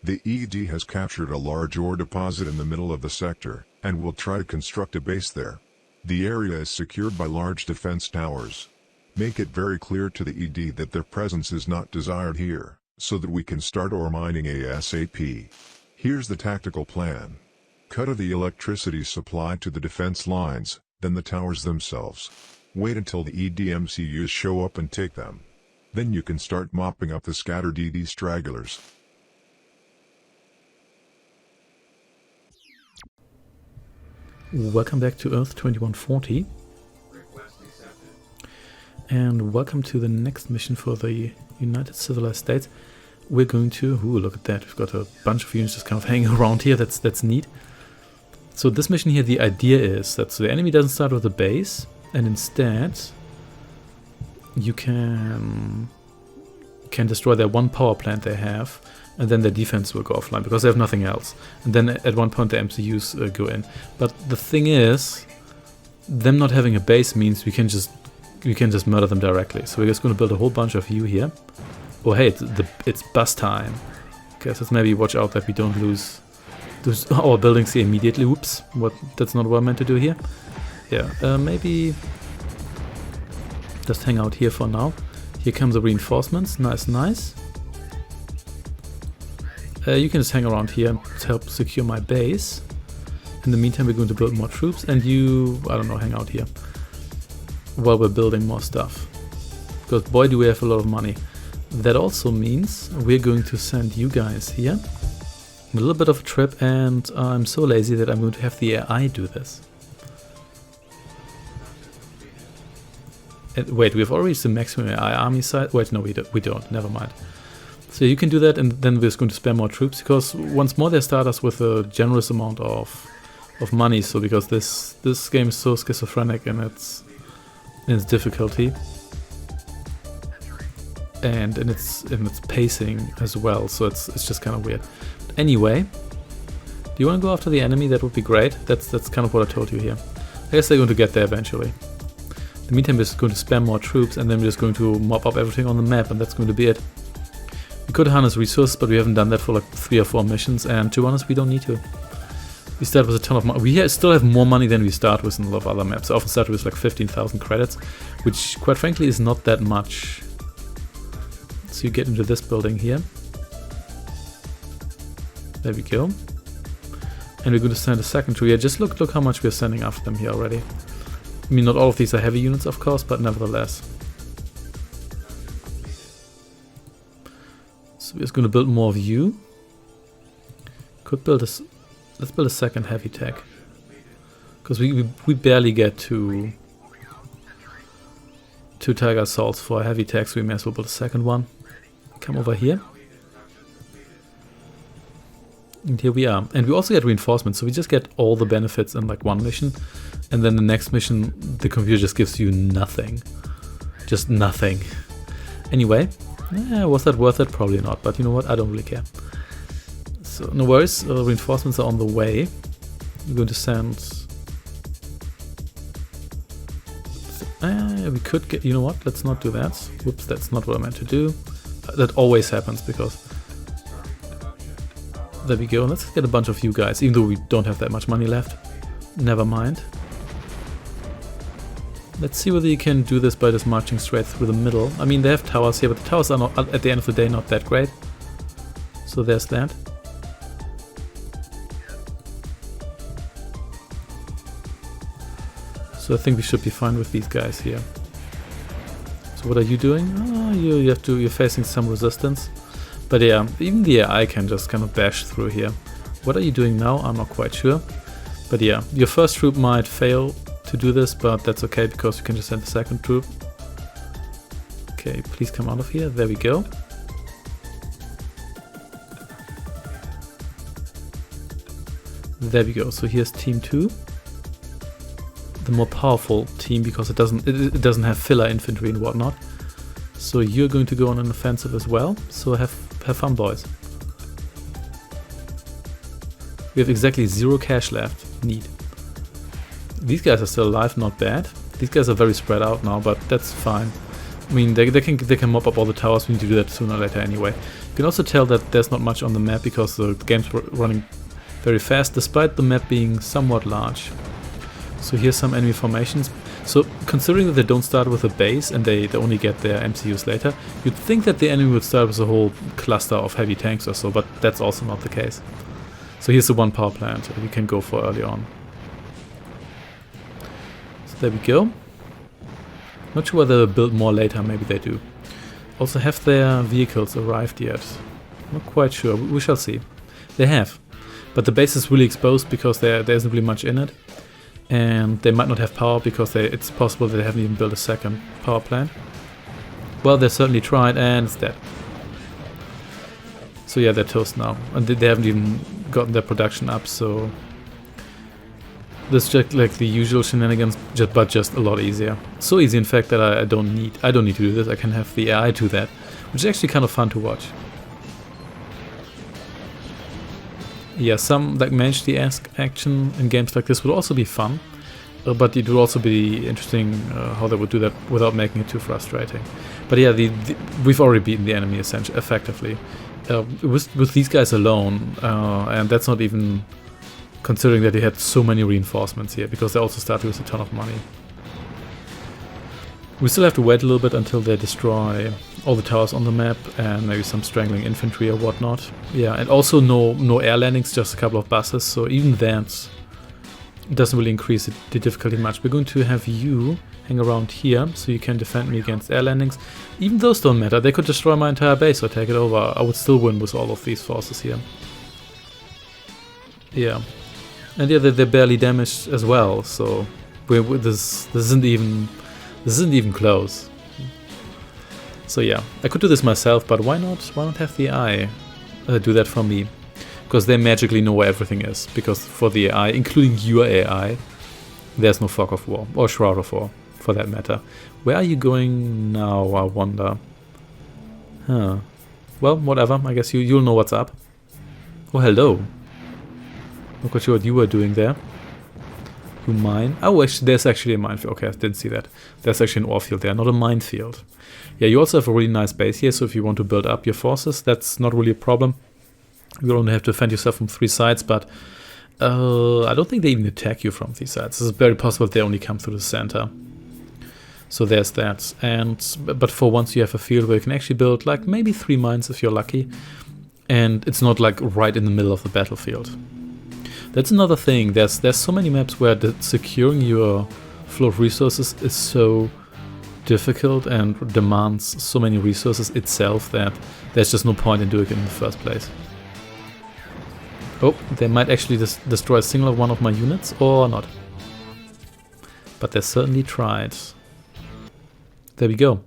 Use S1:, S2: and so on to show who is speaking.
S1: The ED has captured a large ore deposit in the middle of the sector, and will try to construct a base there. The area is secured by large defense towers. Make it very clear to the ED that their presence is not desired here, so that we can start ore mining ASAP. Here's the tactical plan. Cut the electricity supply to the defense lines, then the towers themselves. Wait until the EDMCUs show up and take them. Then you can start mopping up the scattered ED stragglers.
S2: Welcome back to Earth 2140. And welcome to the next mission for the United Civilized States. We're going to... Ooh, look at that. We've got a bunch of units just kind of hanging around here. That's neat. So this mission here, the idea is that the enemy doesn't start with a base, and instead you can destroy their one power plant they have, and then their defense will go offline because they have nothing else. And then at one point the MCUs go in. But the thing is, them not having a base means we can just murder them directly. So we're just going to build a whole bunch of you here. Oh hey, it's bus time. Okay, so let's maybe watch out that we don't lose our buildings here immediately. Oops, that's not what I meant to do here. Yeah, maybe just hang out here for now. Here come the reinforcements. Nice, nice. You can just hang around here to help secure my base. In the meantime, we're going to build more troops, and you, I don't know, hang out here while we're building more stuff. Because boy, do we have a lot of money. That also means we're going to send you guys here a little bit of a trip, and I'm so lazy that I'm going to have the AI do this. And wait, we've already reached the maximum AI army size. Wait, no, we don't. Never mind. So you can do that, and then we're just going to spare more troops, because once more they start us with a generous amount of money. So because this game is so schizophrenic in its difficulty and in its pacing as well. So it's just kind of weird. But anyway, do you want to go after the enemy? That would be great. That's kind of what I told you here. I guess they're going to get there eventually. In the meantime, we're just going to spam more troops, and then we're just going to mop up everything on the map, and that's going to be it. We could harness resources, but we haven't done that for like 3 or 4 missions, and to be honest, we don't need to. We start with a ton of money. We still have more money than we start with in a lot of other maps. I often start with like 15,000 credits, which quite frankly is not that much. So you get into this building here. There we go. And we're going to send a second troop. Yeah, just look how much we're sending after them here already. I mean, not all of these are heavy units, of course, but nevertheless. So we're just going to build more of you. Could build this. Let's build a second heavy tech, because we barely get two Tiger Assaults for a heavy tech, so we may as well build a second one. Come over here. And here we are. And we also get reinforcements, so we just get all the benefits in like one mission. And then the next mission, the computer just gives you nothing. Just nothing. Anyway, was that worth it? Probably not, but you know what? I don't really care. So no worries, reinforcements are on the way. We're going to send... we could get... You know what? Let's not do that. Whoops, that's not what I meant to do. That always happens, because... There we go. Let's get a bunch of you guys, even though we don't have that much money left. Never mind. Let's see whether you can do this by just marching straight through the middle. I mean, they have towers here, but the towers are not, at the end of the day, not that great. So there's that. So I think we should be fine with these guys here. So what are you doing? Oh, you're facing some resistance. But yeah, even the AI can just kind of bash through here. What are you doing now? I'm not quite sure. But yeah, your first troop might fail to do this, but that's okay, because you can just send the second troop. Okay, please come out of here. There we go. There we go. So here's team 2. The more powerful team, because it doesn't have filler infantry and whatnot. So you're going to go on an offensive as well. So have fun, boys. We have exactly 0 cash left. Neat. These guys are still alive, not bad. These guys are very spread out now, but that's fine. I mean, they can mop up all the towers. We need to do that sooner or later anyway. You can also tell that there's not much on the map because the game's running very fast, despite the map being somewhat large. So here's some enemy formations. So considering that they don't start with a base and they only get their MCUs later, you'd think that the enemy would start with a whole cluster of heavy tanks or so, but that's also not the case. So here's the one power plant you can go for early on. So there we go. Not sure whether they'll build more later, maybe they do. Also, have their vehicles arrived yet? Not quite sure, we shall see. They have, but the base is really exposed because there isn't really much in it. And they might not have power because it's possible that they haven't even built a second power plant. Well, they certainly tried and it's dead. So yeah, they're toast now. And they haven't even gotten their production up, so... This is just like the usual shenanigans, but just a lot easier. So easy, in fact, that I don't need to do this. I can have the AI do that, which is actually kind of fun to watch. Yeah, some like manage-the-esque action in games like this would also be fun, but it would also be interesting how they would do that without making it too frustrating. But yeah, we've already beaten the enemy essentially, effectively, with these guys alone, and that's not even considering that they had so many reinforcements here, because they also started with a ton of money. We still have to wait a little bit until they destroy all the towers on the map and maybe some strangling infantry or whatnot. Yeah, and also no air landings, just a couple of buses, so even that doesn't really increase the difficulty much. We're going to have you hang around here so you can defend me against air landings. Even those don't matter, they could destroy my entire base or take it over. I would still win with all of these forces here. Yeah. And yeah, they're barely damaged as well, so this isn't even close. So yeah, I could do this myself, but why not have the AI do that for me? Because they magically know where everything is. Because for the AI, including your AI, there's no fog of war, or shroud of war, for that matter. Where are you going now, I wonder? Huh. Well, whatever, I guess you'll know what's up. Oh, hello. Not quite sure what you were doing there. You mine? Oh, actually, there's actually a minefield. Okay, I didn't see that. There's actually an ore field there, not a minefield. Yeah, you also have a really nice base here, so if you want to build up your forces, that's not really a problem. You only have to defend yourself from 3 sides, but I don't think they even attack you from these sides. It's very possible they only come through the center. So there's that. But for once you have a field where you can actually build like maybe 3 mines if you're lucky, and it's not like right in the middle of the battlefield. That's another thing. There's so many maps where securing your flow of resources is so difficult and demands so many resources itself that there's just no point in doing it in the first place. Oh, they might actually destroy a single one of my units or not. But they certainly tried. There we go.